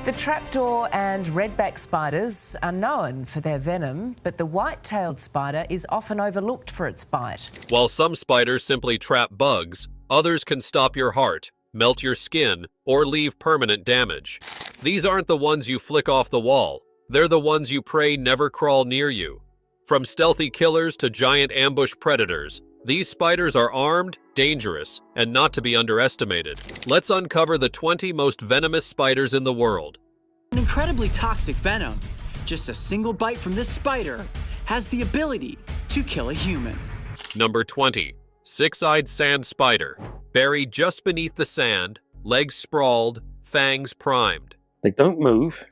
The trapdoor and redback spiders are known for their venom, but the white-tailed spider is often overlooked for its bite. While some spiders simply trap bugs, others can stop your heart, melt your skin, or leave permanent damage. These aren't the ones you flick off the wall. They're the ones you pray never crawl near you. From stealthy killers to giant ambush predators, these spiders are armed, dangerous, and not to be underestimated. Let's uncover the 20 most venomous spiders in the world. An incredibly toxic venom. Just a single bite from this spider has the ability to kill a human. Number 20. Sixeyed sand spider. Buried just beneath the sand, legs sprawled, fangs primed. They don't move.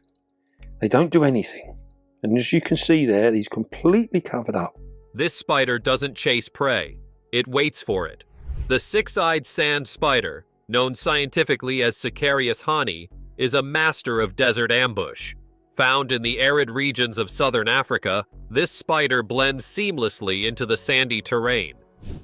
They don't do anything. And as you can see there, he's completely covered up. This spider doesn't chase prey. It waits for it. The six-eyed sand spider, known scientifically as Sicarius hani, is a master of desert ambush. Found in the arid regions of southern Africa, this spider blends seamlessly into the sandy terrain.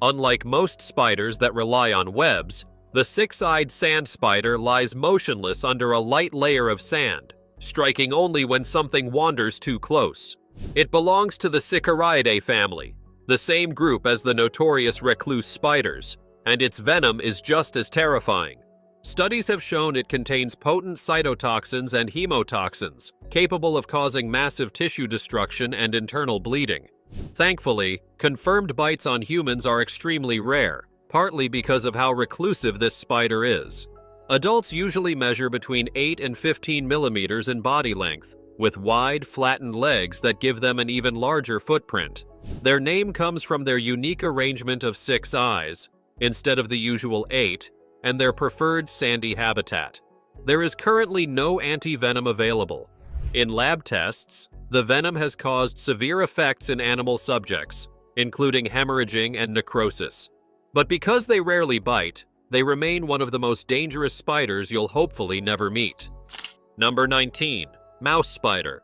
Unlike most spiders that rely on webs, the six-eyed sand spider lies motionless under a light layer of sand, striking only when something wanders too close. It belongs to the Siceyed family, the same group as the notorious recluse spiders, and its venom is just as terrifying. Studies have shown it contains potent cytotoxins and hemotoxins, capable of causing massive tissue destruction and internal bleeding. Thankfully, confirmed bites on humans are extremely rare, partly because of how reclusive this spider is. Adults usually measure between 8 and 15 millimeters in body length, with wide, flattened legs that give them an even larger footprint. Their name comes from their unique arrangement of 6 eyes, instead of the usual 8, and their preferred sandy habitat. There is currently no anti-venom available. In lab tests, the venom has caused severe effects in animal subjects, including hemorrhaging and necrosis. But because they rarely bite, they remain one of the most dangerous spiders you'll hopefully never meet. Number 19. Mouse spider.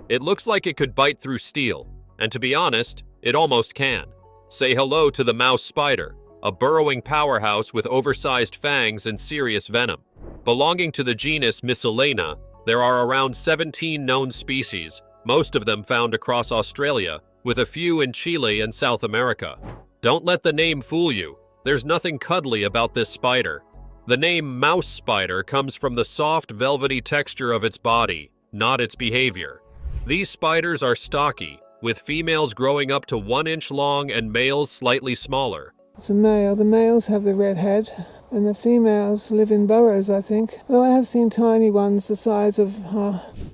It looks like it could bite through steel, and to be honest, it almost can. Say hello to the mouse spider, a burrowing powerhouse with oversized fangs and serious venom. Belonging to the genus Miscelana, there are around 17 known species, most of them found across Australia, with a few in Chile and South America. Don't let the name fool you. There's nothing cuddly about this spider. The name mouse spider comes from the soft, velvety texture of its body, not its behavior. These spiders are stocky, with females growing up to 1 inch long and males slightly smaller. It's a male. The males have the red head, and the females live in burrows, I think. Though I have seen tiny ones the size of...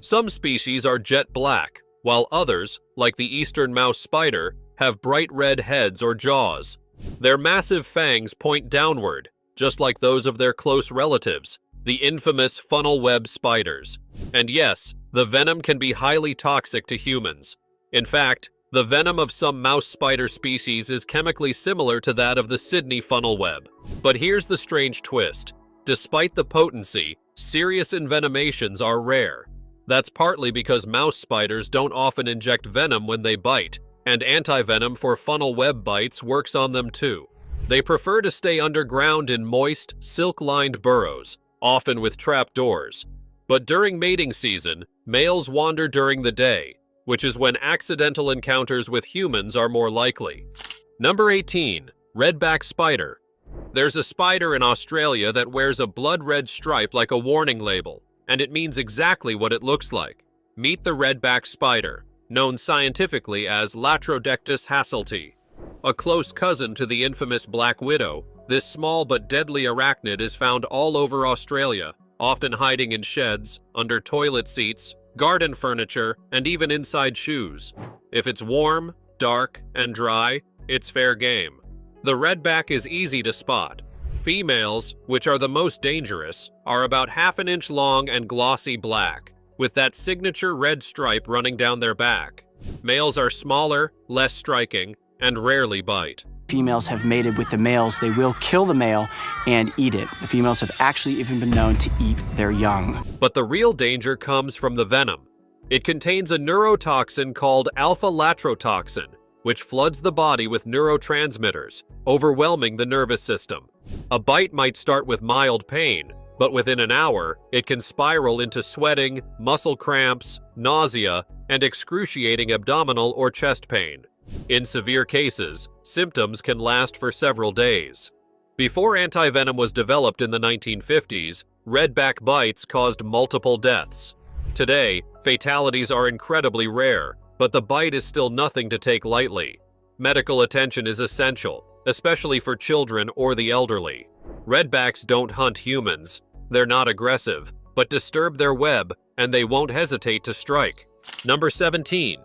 Some species are jet black, while others, like the eastern mouse spider, have bright red heads or jaws. Their massive fangs point downward, just like those of their close relatives, the infamous funnel web spiders. And yes, the venom can be highly toxic to humans. In fact, the venom of some mouse spider species is chemically similar to that of the Sydney funnel web. But here's the strange twist. Despite the potency, serious envenomations are rare. That's partly because mouse spiders don't often inject venom when they bite, and antivenom for funnel web bites works on them too. They prefer to stay underground in moist, silk-lined burrows, often with trap doors. But during mating season, males wander during the day, which is when accidental encounters with humans are more likely. Number 18. Redback Spider. There's a spider in Australia that wears a blood-red stripe like a warning label, and it means exactly what it looks like. Meet the redback spider, known scientifically as Latrodectus hasseltii. A close cousin to the infamous black widow, this small but deadly arachnid is found all over Australia, often hiding in sheds, under toilet seats, garden furniture, and even inside shoes. If it's warm, dark, and dry, it's fair game. The redback is easy to spot. Females, which are the most dangerous, are about ½ an inch long and glossy black, with that signature red stripe running down their back. Males are smaller, less striking, and rarely bite. Females have mated with the males, they will kill the male and eat it. The females have actually even been known to eat their young. But the real danger comes from the venom. It contains a neurotoxin called alpha-latrotoxin, which floods the body with neurotransmitters, overwhelming the nervous system. A bite might start with mild pain, but within an hour, it can spiral into sweating, muscle cramps, nausea, and excruciating abdominal or chest pain. In severe cases, symptoms can last for several days. Before antivenom was developed in the 1950s, redback bites caused multiple deaths. Today, fatalities are incredibly rare, but the bite is still nothing to take lightly. Medical attention is essential, especially for children or the elderly. Redbacks don't hunt humans. They're not aggressive, but disturb their web, and they won't hesitate to strike. Number 17.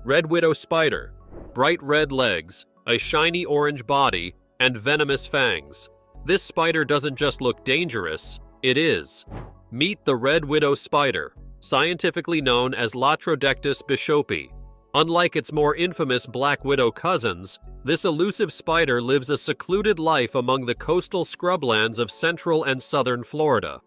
Red widow spider. Bright red legs, a shiny orange body, and venomous fangs. This spider doesn't just look dangerous, it is. Meet the red widow spider, scientifically known as Latrodectus bishopi. Unlike its more infamous black widow cousins, this elusive spider lives a secluded life among the coastal scrublands of central and southern Florida.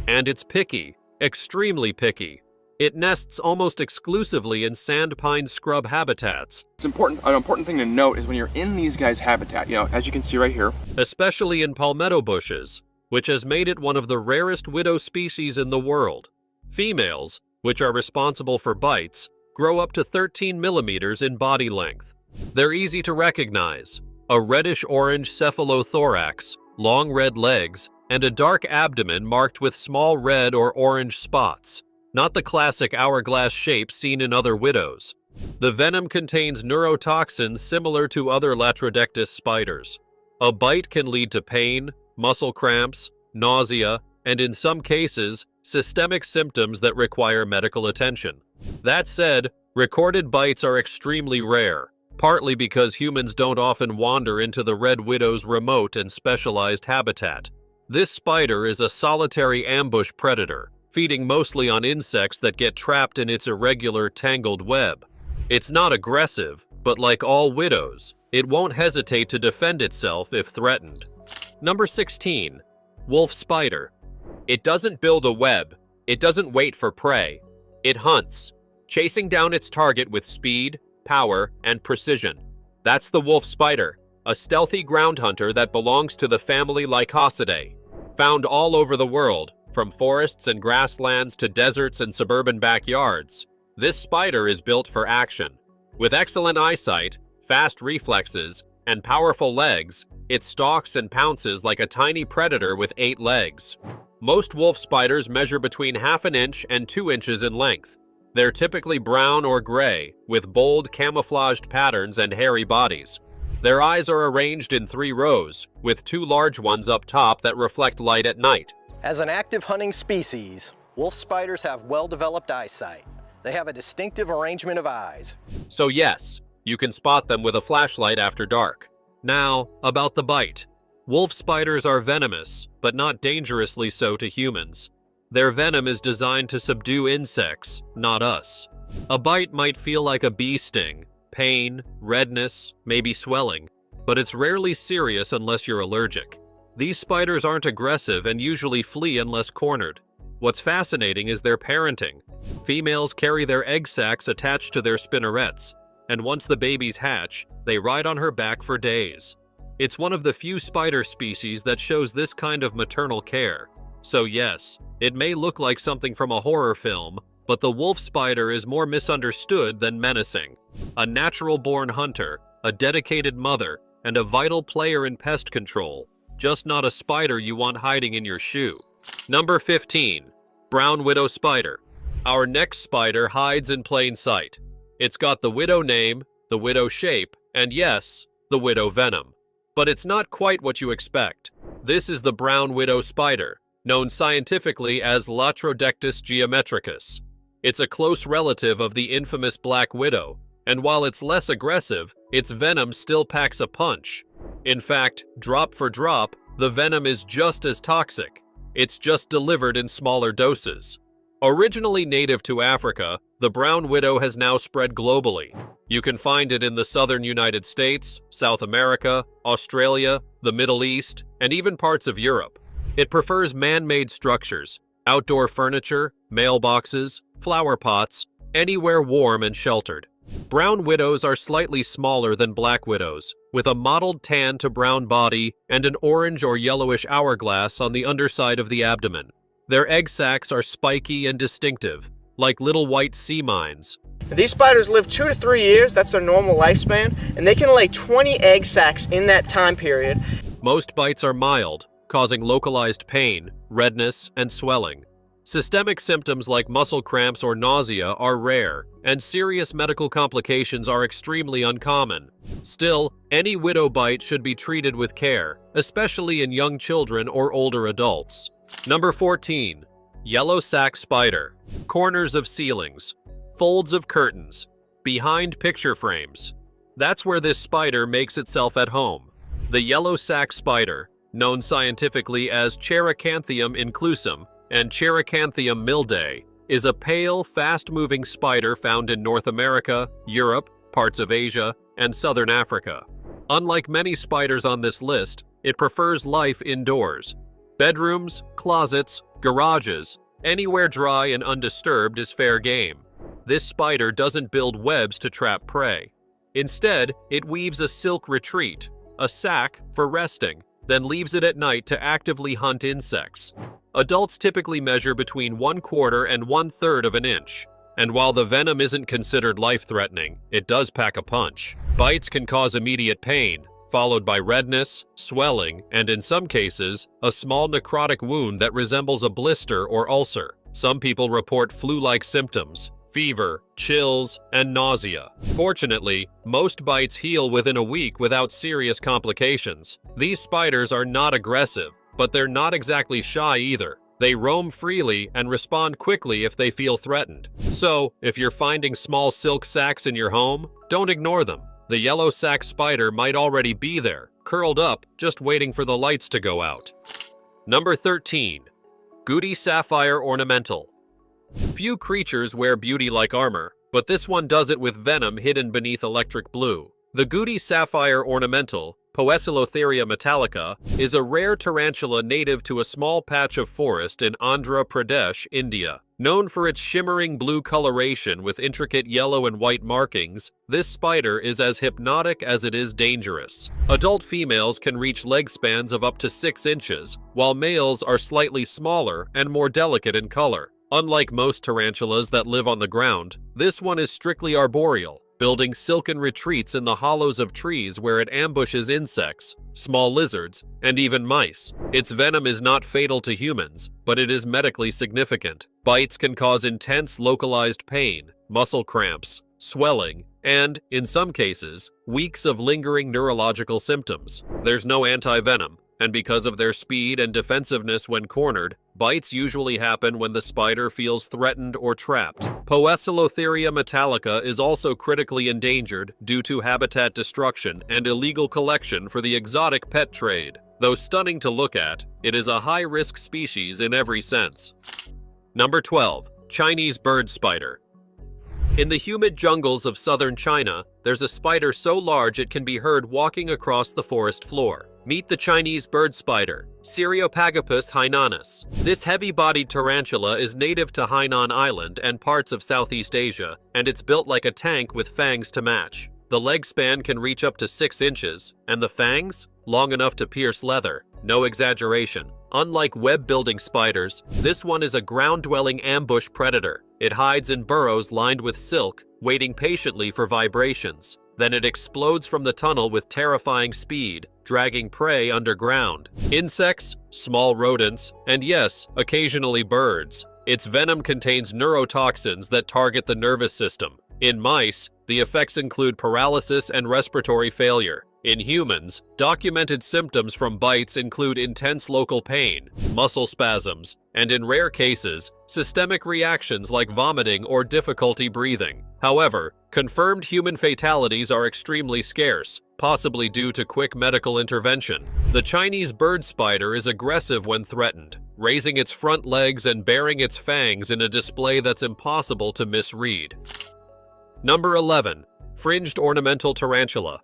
And it's picky, extremely picky. It nests almost exclusively in sand pine scrub habitats. An important thing to note is when you're in these guys' habitat, as you can see right here. Especially in palmetto bushes, which has made it one of the rarest widow species in the world. Females, which are responsible for bites, grow up to 13 millimeters in body length. They're easy to recognize: a reddish-orange cephalothorax, long red legs, and a dark abdomen marked with small red or orange spots. Not the classic hourglass shape seen in other widows. The venom contains neurotoxins similar to other Latrodectus spiders. A bite can lead to pain, muscle cramps, nausea, and in some cases, systemic symptoms that require medical attention. That said, recorded bites are extremely rare, partly because humans don't often wander into the red widow's remote and specialized habitat. This spider is a solitary ambush predator, feeding mostly on insects that get trapped in its irregular, tangled web. It's not aggressive, but like all widows, it won't hesitate to defend itself if threatened. Number 16. Wolf spider. It doesn't build a web. It doesn't wait for prey. It hunts, chasing down its target with speed, power, and precision. That's the wolf spider, a stealthy ground hunter that belongs to the family Lycosidae. Found all over the world, from forests and grasslands to deserts and suburban backyards, this spider is built for action. With excellent eyesight, fast reflexes, and powerful legs, it stalks and pounces like a tiny predator with 8 legs. Most wolf spiders measure between ½ an inch and 2 inches in length. They're typically brown or gray, with bold camouflaged patterns and hairy bodies. Their eyes are arranged in 3 rows, with 2 large ones up top that reflect light at night. As an active hunting species, wolf spiders have well-developed eyesight. They have a distinctive arrangement of eyes. So yes, you can spot them with a flashlight after dark. Now, about the bite. Wolf spiders are venomous, but not dangerously so to humans. Their venom is designed to subdue insects, not us. A bite might feel like a bee sting, pain, redness, maybe swelling, but it's rarely serious unless you're allergic. These spiders aren't aggressive and usually flee unless cornered. What's fascinating is their parenting. Females carry their egg sacs attached to their spinnerets, and once the babies hatch, they ride on her back for days. It's one of the few spider species that shows this kind of maternal care. So yes, it may look like something from a horror film, but the wolf spider is more misunderstood than menacing. A natural-born hunter, a dedicated mother, and a vital player in pest control. Just not a spider you want hiding in your shoe. Number 15. Brown widow spider. Our next spider hides in plain sight. It's got the widow name, the widow shape, and yes, the widow venom. But it's not quite what you expect. This is the brown widow spider, known scientifically as Latrodectus geometricus. It's a close relative of the infamous black widow, and while it's less aggressive, its venom still packs a punch. In fact, drop for drop, the venom is just as toxic. It's just delivered in smaller doses. Originally native to Africa, the brown widow has now spread globally. You can find it in the southern United States, South America, Australia, the Middle East, and even parts of Europe. It prefers man-made structures, outdoor furniture, mailboxes, flower pots, anywhere warm and sheltered. Brown widows are slightly smaller than black widows, with a mottled tan to brown body and an orange or yellowish hourglass on the underside of the abdomen. Their egg sacs are spiky and distinctive, like little white sea mines. These spiders live 2 to 3 years, that's their normal lifespan, and they can lay 20 egg sacs in that time period. Most bites are mild, causing localized pain, redness, and swelling. Systemic symptoms like muscle cramps or nausea are rare, and serious medical complications are extremely uncommon. Still, any widow bite should be treated with care, especially in young children or older adults. Number 14. Yellow sac spider. Corners of ceilings, folds of curtains, behind picture frames. That's where this spider makes itself at home. The yellow sac spider, known scientifically as Cheracanthium inclusum and Cheracanthium milday, is a pale, fast-moving spider found in North America, Europe, parts of Asia, and southern Africa. Unlike many spiders on this list, it prefers life indoors. Bedrooms, closets, garages, anywhere dry and undisturbed is fair game. This spider doesn't build webs to trap prey. Instead, it weaves a silk retreat, a sac for resting, then leaves it at night to actively hunt insects. Adults typically measure between 1/4 and 1/3 of an inch. And while the venom isn't considered life-threatening, it does pack a punch. Bites can cause immediate pain, followed by redness, swelling, and in some cases, a small necrotic wound that resembles a blister or ulcer. Some people report flu-like symptoms, fever, chills, and nausea. Fortunately, most bites heal within a week without serious complications. These spiders are not aggressive, but they're not exactly shy either. They roam freely and respond quickly if they feel threatened. So, if you're finding small silk sacs in your home, don't ignore them. The yellow sac spider might already be there, curled up, just waiting for the lights to go out. Number 13. Goody Sapphire Ornamental. Few creatures wear beauty like armor, but this one does it with venom hidden beneath electric blue. The Goody Sapphire Ornamental, Poecilotheria metallica, is a rare tarantula native to a small patch of forest in Andhra Pradesh, India. Known for its shimmering blue coloration with intricate yellow and white markings, this spider is as hypnotic as it is dangerous. Adult females can reach leg spans of up to 6 inches, while males are slightly smaller and more delicate in color. Unlike most tarantulas that live on the ground, this one is strictly arboreal, building silken retreats in the hollows of trees where it ambushes insects, small lizards, and even mice. Its venom is not fatal to humans, but it is medically significant. Bites can cause intense localized pain, muscle cramps, swelling, and, in some cases, weeks of lingering neurological symptoms. There's no anti-venom, and because of their speed and defensiveness when cornered, bites usually happen when the spider feels threatened or trapped. Poecilotheria metallica is also critically endangered due to habitat destruction and illegal collection for the exotic pet trade. Though stunning to look at, it is a high-risk species in every sense. Number 12. Chinese bird spider. In the humid jungles of southern China, there's a spider so large it can be heard walking across the forest floor. Meet the Chinese bird spider, Cereopagopus hainanus. This heavy-bodied tarantula is native to Hainan Island and parts of Southeast Asia, and it's built like a tank with fangs to match. The leg span can reach up to 6 inches, and the fangs? Long enough to pierce leather. No exaggeration. Unlike web-building spiders, this one is a ground-dwelling ambush predator. It hides in burrows lined with silk, waiting patiently for vibrations. Then it explodes from the tunnel with terrifying speed, dragging prey underground. Insects, small rodents, and yes, occasionally birds. Its venom contains neurotoxins that target the nervous system. In mice, the effects include paralysis and respiratory failure. In humans, documented symptoms from bites include intense local pain, muscle spasms, and in rare cases, systemic reactions like vomiting or difficulty breathing. However, confirmed human fatalities are extremely scarce, possibly due to quick medical intervention. The Chinese bird spider is aggressive when threatened, raising its front legs and baring its fangs in a display that's impossible to misread. Number 11. Fringed ornamental tarantula.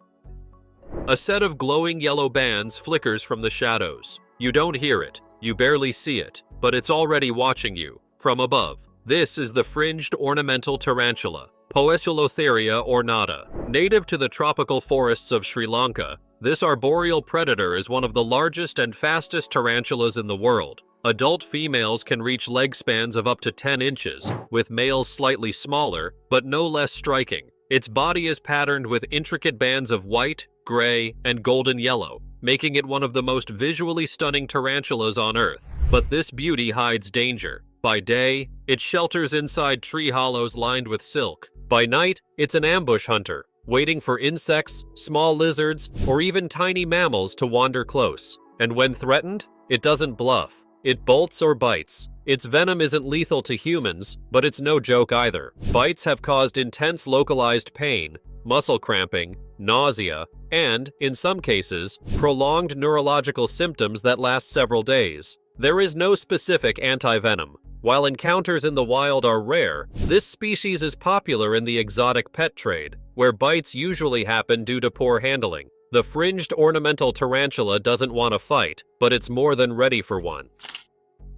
A set of glowing yellow bands flickers from the shadows. You don't hear it, you barely see it, but it's already watching you, from above. This is the fringed ornamental tarantula, Poecilotheria ornata. Native to the tropical forests of Sri Lanka, This arboreal predator is one of the largest and fastest tarantulas in the world. Adult females can reach leg spans of up to 10 inches, with males slightly smaller, but no less striking. Its body is patterned with intricate bands of white, gray, and golden yellow, making it one of the most visually stunning tarantulas on Earth. But this beauty hides danger. By day, it shelters inside tree hollows lined with silk. By night, it's an ambush hunter, waiting for insects, small lizards, or even tiny mammals to wander close. And when threatened, it doesn't bluff. It bolts or bites. Its venom isn't lethal to humans, but it's no joke either. Bites have caused intense localized pain, muscle cramping, nausea, and, in some cases, prolonged neurological symptoms that last several days. There is no specific antivenom. While encounters in the wild are rare, this species is popular in the exotic pet trade, where bites usually happen due to poor handling. The fringed ornamental tarantula doesn't want to fight, but it's more than ready for one.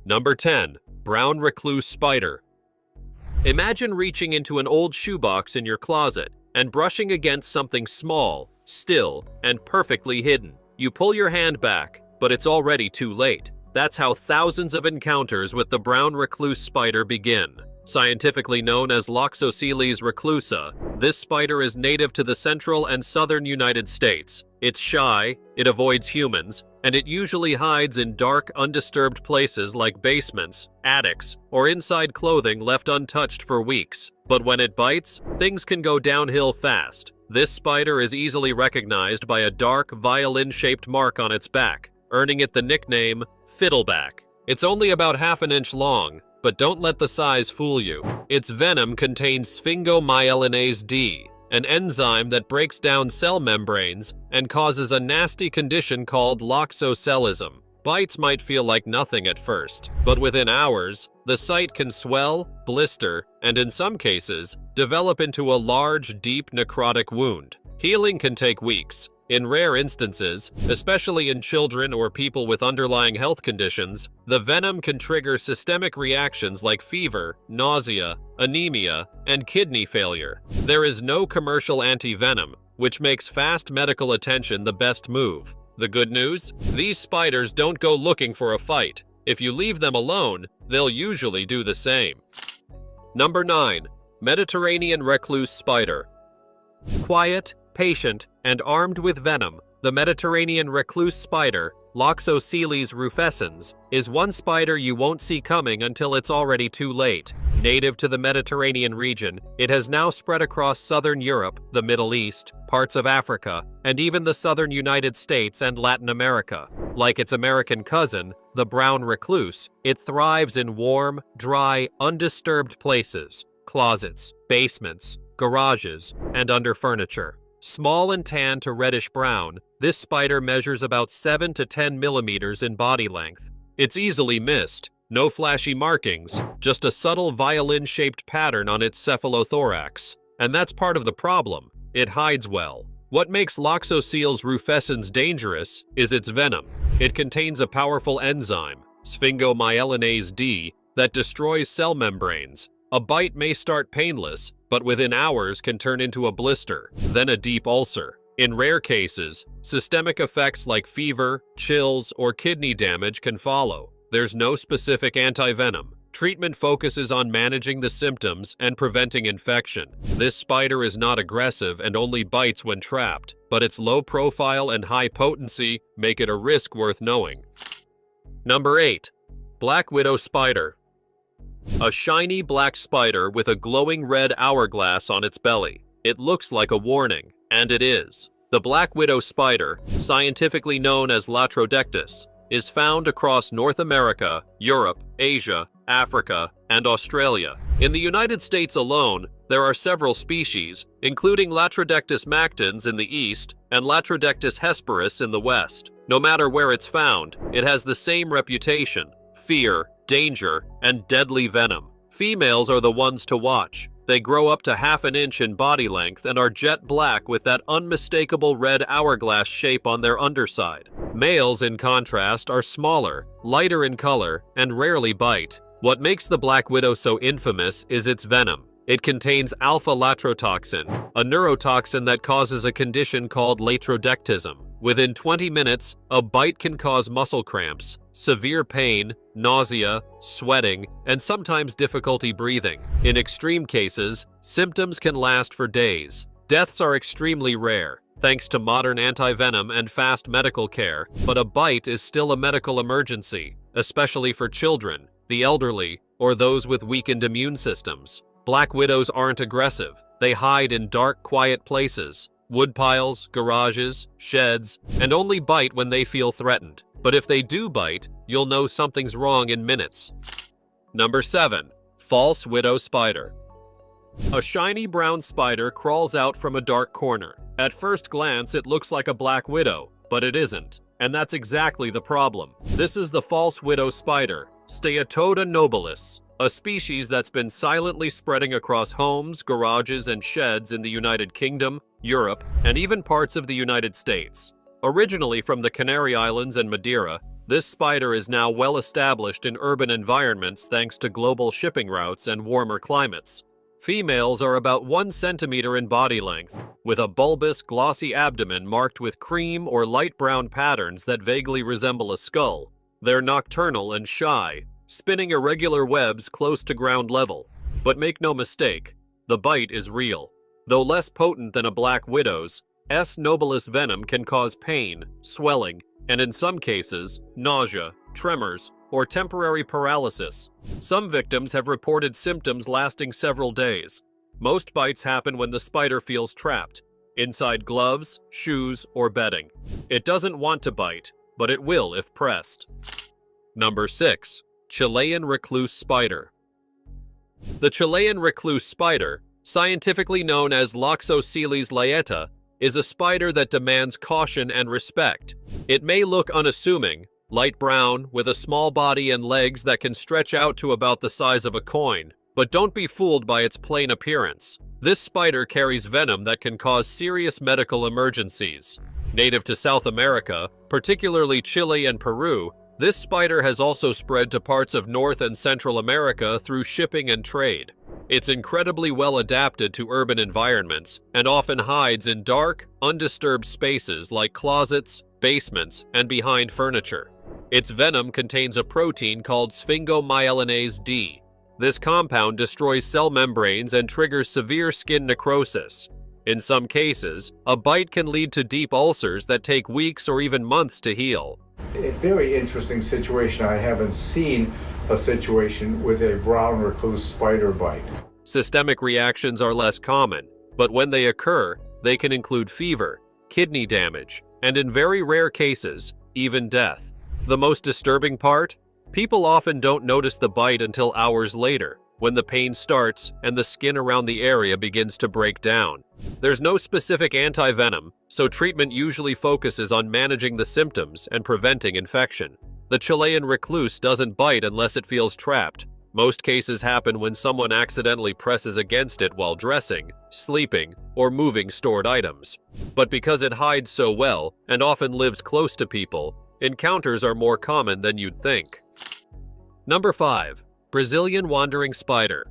Number 10. Brown recluse spider. Imagine reaching into an old shoebox in your closet and brushing against something small, still, and perfectly hidden. You pull your hand back, but it's already too late. That's how thousands of encounters with the brown recluse spider begin. Scientifically known as Loxosceles reclusa, this spider is native to the central and southern United States. It's shy, it avoids humans, and it usually hides in dark, undisturbed places like basements, attics, or inside clothing left untouched for weeks. But when it bites, things can go downhill fast. This spider is easily recognized by a dark, violin-shaped mark on its back, earning it the nickname Fiddleback. It's only about half an inch long, but don't let the size fool you. Its venom contains sphingomyelinase D, an enzyme that breaks down cell membranes and causes a nasty condition called loxocelism. Bites might feel like nothing at first, but within hours, the site can swell, blister, and in some cases, develop into a large, deep necrotic wound. Healing can take weeks. In rare instances, especially in children or people with underlying health conditions, the venom can trigger systemic reactions like fever, nausea, anemia, and kidney failure. There is no commercial anti-venom, which makes fast medical attention the best move. The good news? These spiders don't go looking for a fight. If you leave them alone, they'll usually do the same. Number 9. Mediterranean recluse spider. Quiet, patient, and armed with venom, the Mediterranean recluse spider, Loxosceles rufescens, is one spider you won't see coming until it's already too late. Native to the Mediterranean region, it has now spread across southern Europe, the Middle East, parts of Africa, and even the southern United States and Latin America. Like its American cousin, the brown recluse, it thrives in warm, dry, undisturbed places, closets, basements, garages, and under furniture. Small and tan to reddish-brown, this spider measures about 7 to 10 millimeters in body length. It's easily missed. No flashy markings, just a subtle violin-shaped pattern on its cephalothorax. And that's part of the problem. It hides well. What makes Loxosceles rufescens dangerous is its venom. It contains a powerful enzyme, sphingomyelinase D, that destroys cell membranes. A bite may start painless, but within hours can turn into a blister, then a deep ulcer. In rare cases, systemic effects like fever, chills, or kidney damage can follow. There's no specific antivenom. Treatment focuses on managing the symptoms and preventing infection. This spider is not aggressive and only bites when trapped, but its low profile and high potency make it a risk worth knowing. Number 8. Black widow spider. A shiny black spider with a glowing red hourglass on its belly. It looks like a warning, and it is. The black widow spider, scientifically known as Latrodectus, is found across North America, Europe, Asia, Africa, and Australia. In the United States alone, there are several species, including Latrodectus mactans in the east and Latrodectus hesperus in the west. No matter where it's found, it has the same reputation: fear, danger, and deadly venom. Females are the ones to watch. They grow up to half an inch in body length and are jet black with that unmistakable red hourglass shape on their underside. Males, in contrast, are smaller, lighter in color, and rarely bite. What makes the black widow so infamous is its venom. It contains alpha-latrotoxin, a neurotoxin that causes a condition called latrodectism, Within 20 minutes, a bite can cause muscle cramps, severe pain, nausea, sweating, and sometimes difficulty breathing. In extreme cases, symptoms can last for days. Deaths are extremely rare, thanks to modern anti-venom and fast medical care, but a bite is still a medical emergency, especially for children, the elderly, or those with weakened immune systems. Black widows aren't aggressive. They hide in dark, quiet places, woodpiles, garages, sheds, and only bite when they feel threatened. But if they do bite, you'll know something's wrong in minutes. Number 7. False widow spider. A shiny brown spider crawls out from a dark corner. At first glance, it looks like a black widow, but it isn't. And that's exactly the problem. This is the false widow spider, Steatoda nobilis, a species that's been silently spreading across homes, garages, and sheds in the United Kingdom, Europe, and even parts of the United States. Originally from the Canary Islands and Madeira, this spider is now well established in urban environments thanks to global shipping routes and warmer climates. Females are about 1 centimeter in body length, with a bulbous, glossy abdomen marked with cream or light brown patterns that vaguely resemble a skull. They're nocturnal and shy, spinning irregular webs close to ground level. But make no mistake, the bite is real. Though less potent than a black widow's, S. nobilis venom can cause pain, swelling, and in some cases, nausea, tremors, or temporary paralysis. Some victims have reported symptoms lasting several days. Most bites happen when the spider feels trapped, inside gloves, shoes, or bedding. It doesn't want to bite, but it will if pressed. Number 6. Chilean recluse spider. The Chilean recluse spider, scientifically known as Loxosceles laeta, is a spider that demands caution and respect. It may look unassuming, light brown, with a small body and legs that can stretch out to about the size of a coin. But don't be fooled by its plain appearance. This spider carries venom that can cause serious medical emergencies. Native to South America, particularly Chile and Peru, this spider has also spread to parts of North and Central America through shipping and trade. It's incredibly well adapted to urban environments and often hides in dark, undisturbed spaces like closets, basements, and behind furniture. Its venom contains a protein called sphingomyelinase D. This compound destroys cell membranes and triggers severe skin necrosis. In some cases, a bite can lead to deep ulcers that take weeks or even months to heal. A very interesting situation. I haven't seen a situation with a brown recluse spider bite. Systemic reactions are less common, but when they occur, they can include fever, kidney damage, and in very rare cases, even death. The most disturbing part? People often don't notice the bite until hours later, when the pain starts and the skin around the area begins to break down. There's no specific anti-venom, so treatment usually focuses on managing the symptoms and preventing infection. The Chilean recluse doesn't bite unless it feels trapped. Most cases happen when someone accidentally presses against it while dressing, sleeping, or moving stored items. But because it hides so well and often lives close to people, encounters are more common than you'd think. Number 5. Brazilian wandering spider.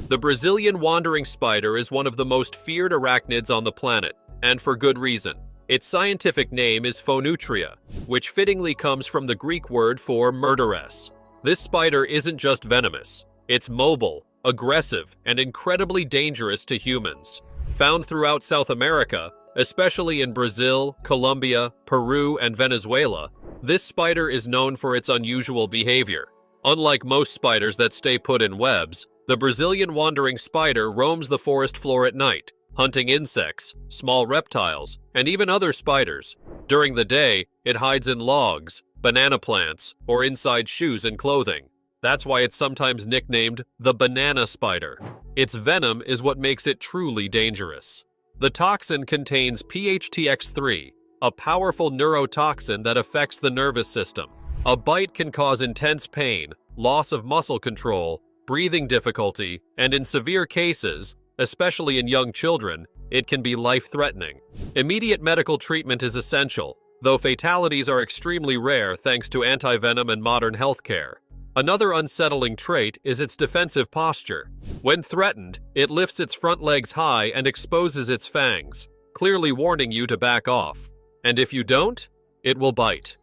The Brazilian wandering spider is one of the most feared arachnids on the planet, and for good reason. Its scientific name is Phonutria, which fittingly comes from the Greek word for murderess. This spider isn't just venomous. It's mobile, aggressive, and incredibly dangerous to humans. Found throughout South America, especially in Brazil, Colombia, Peru, and Venezuela, this spider is known for its unusual behavior. Unlike most spiders that stay put in webs, the Brazilian wandering spider roams the forest floor at night, hunting insects, small reptiles, and even other spiders. During the day, it hides in logs, banana plants, or inside shoes and clothing. That's why it's sometimes nicknamed the banana spider. Its venom is what makes it truly dangerous. The toxin contains PHTX3, a powerful neurotoxin that affects the nervous system. A bite can cause intense pain, loss of muscle control, breathing difficulty, and in severe cases, especially in young children, it can be life-threatening. Immediate medical treatment is essential, though fatalities are extremely rare thanks to anti-venom and modern healthcare. Another unsettling trait is its defensive posture. When threatened, it lifts its front legs high and exposes its fangs, clearly warning you to back off. And if you don't, it will bite.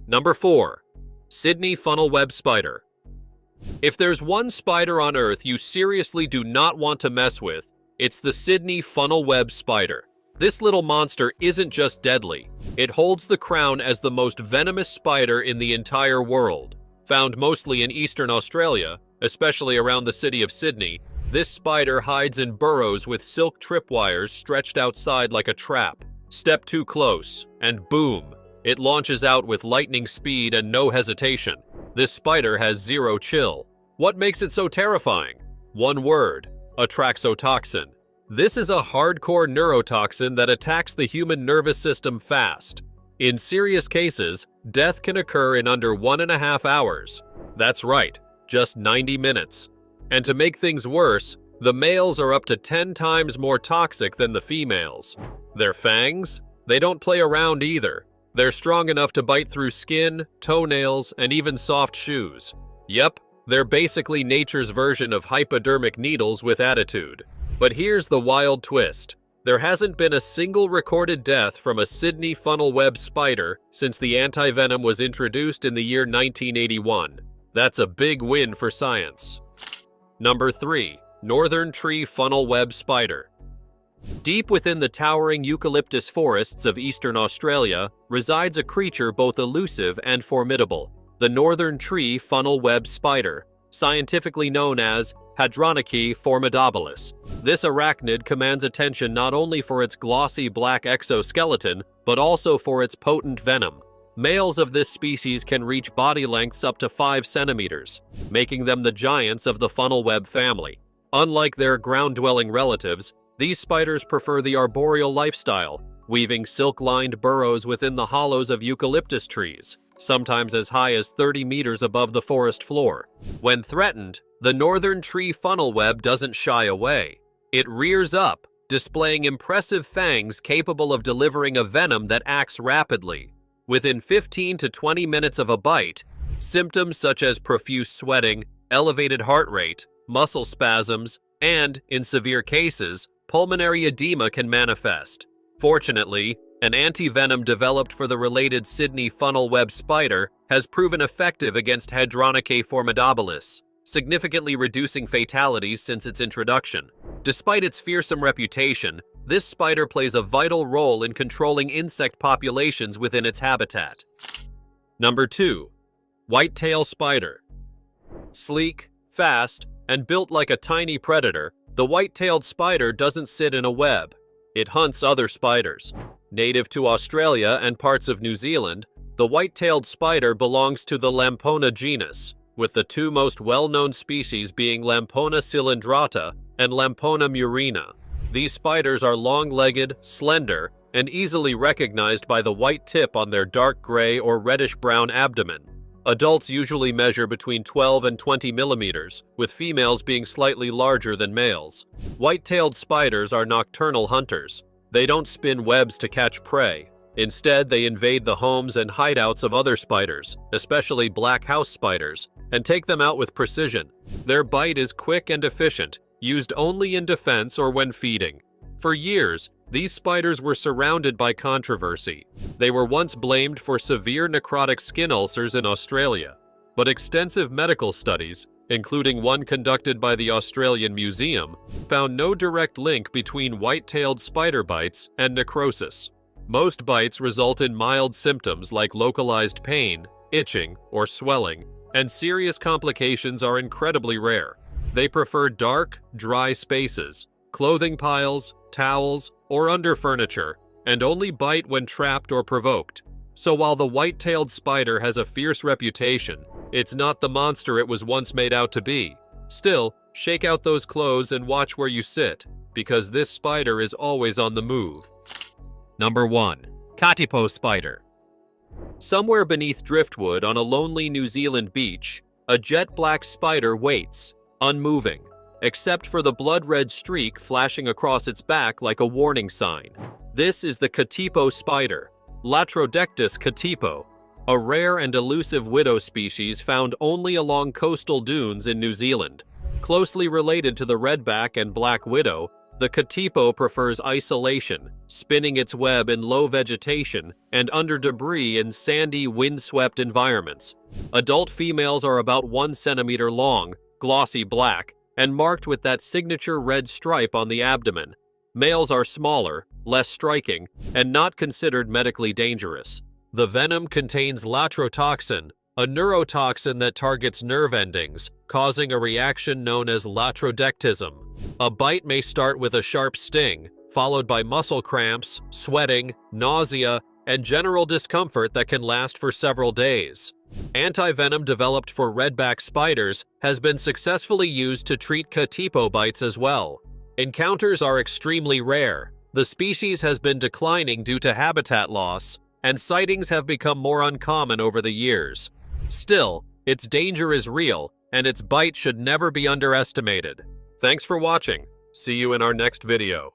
Number 4. Sydney funnel web spider. If there's one spider on Earth you seriously do not want to mess with, it's the Sydney funnel web spider. This little monster isn't just deadly, it holds the crown as the most venomous spider in the entire world. Found mostly in eastern Australia, especially around the city of Sydney, this spider hides in burrows with silk tripwires stretched outside like a trap. Step too close, and boom, it launches out with lightning speed and no hesitation. This spider has zero chill. What makes it so terrifying? One word: atraxotoxin. This is a hardcore neurotoxin that attacks the human nervous system fast. In serious cases, death can occur in under 1.5 hours. That's right, just 90 minutes. And to make things worse, the males are up to 10 times more toxic than the females. Their fangs? They don't play around either. They're strong enough to bite through skin, toenails, and even soft shoes. Yep, they're basically nature's version of hypodermic needles with attitude. But here's the wild twist. There hasn't been a single recorded death from a Sydney funnel web spider since the antivenom was introduced in the year 1981. That's a big win for science. Number 3. Northern tree funnel web spider. Deep within the towering eucalyptus forests of eastern Australia resides a creature both elusive and formidable, the northern tree funnel web spider, scientifically known as Hadroniki formidabilis. This arachnid commands attention not only for its glossy black exoskeleton, but also for its potent venom. Males of this species can reach body lengths up to 5 centimeters, making them the giants of the funnel web family. Unlike their ground-dwelling relatives, these spiders prefer the arboreal lifestyle, weaving silk-lined burrows within the hollows of eucalyptus trees, sometimes as high as 30 meters above the forest floor. When threatened, the northern tree funnel web doesn't shy away. It rears up, displaying impressive fangs capable of delivering a venom that acts rapidly. Within 15 to 20 minutes of a bite, symptoms such as profuse sweating, elevated heart rate, muscle spasms, and, in severe cases, pulmonary edema can manifest. Fortunately, an antivenom developed for the related Sydney funnel web spider has proven effective against Hadroniki formidabilis, significantly reducing fatalities since its introduction. Despite its fearsome reputation, this spider plays a vital role in controlling insect populations within its habitat. Number 2. Whitetail spider. Sleek, fast, and built like a tiny predator, the white-tailed spider doesn't sit in a web. It hunts other spiders. Native to Australia and parts of New Zealand, the white-tailed spider belongs to the Lampona genus, with the two most well-known species being Lampona cylindrata and Lampona murina. These spiders are long-legged, slender, and easily recognized by the white tip on their dark gray or reddish-brown abdomen. Adults usually measure between 12 and 20 millimeters, with females being slightly larger than males. White-tailed spiders are nocturnal hunters. They don't spin webs to catch prey. Instead, they invade the homes and hideouts of other spiders, especially black house spiders, and take them out with precision. Their bite is quick and efficient, used only in defense or when feeding. For years, these spiders were surrounded by controversy. They were once blamed for severe necrotic skin ulcers in Australia, but extensive medical studies, including one conducted by the Australian Museum, found no direct link between white-tailed spider bites and necrosis. Most bites result in mild symptoms like localized pain, itching, or swelling, and serious complications are incredibly rare. They prefer dark, dry spaces, clothing piles, towels, or under furniture, and only bite when trapped or provoked. So while the white-tailed spider has a fierce reputation, it's not the monster it was once made out to be. Still, shake out those clothes and watch where you sit, because this spider is always on the move. Number 1. Katypo spider. Somewhere beneath driftwood on a lonely New Zealand beach, a jet-black spider waits, unmoving, except for the blood-red streak flashing across its back like a warning sign. This is the Katypo spider, Latrodectus katypo, a rare and elusive widow species found only along coastal dunes in New Zealand. Closely related to the redback and black widow, The Katypo prefers isolation, spinning its web in low vegetation and under debris in sandy, windswept environments. Adult females are about 1 centimeter long, glossy black, and marked with that signature red stripe on the abdomen. Males are smaller, less striking, and not considered medically dangerous. The venom contains latrotoxin, a neurotoxin that targets nerve endings, causing a reaction known as latrodectism. A bite may start with a sharp sting, followed by muscle cramps, sweating, nausea, and general discomfort that can last for several days. Antivenom developed for redback spiders has been successfully used to treat Katypo bites as well. Encounters are extremely rare. The species has been declining due to habitat loss, and sightings have become more uncommon over the years. Still, its danger is real, and its bite should never be underestimated. Thanks for watching. See you in our next video.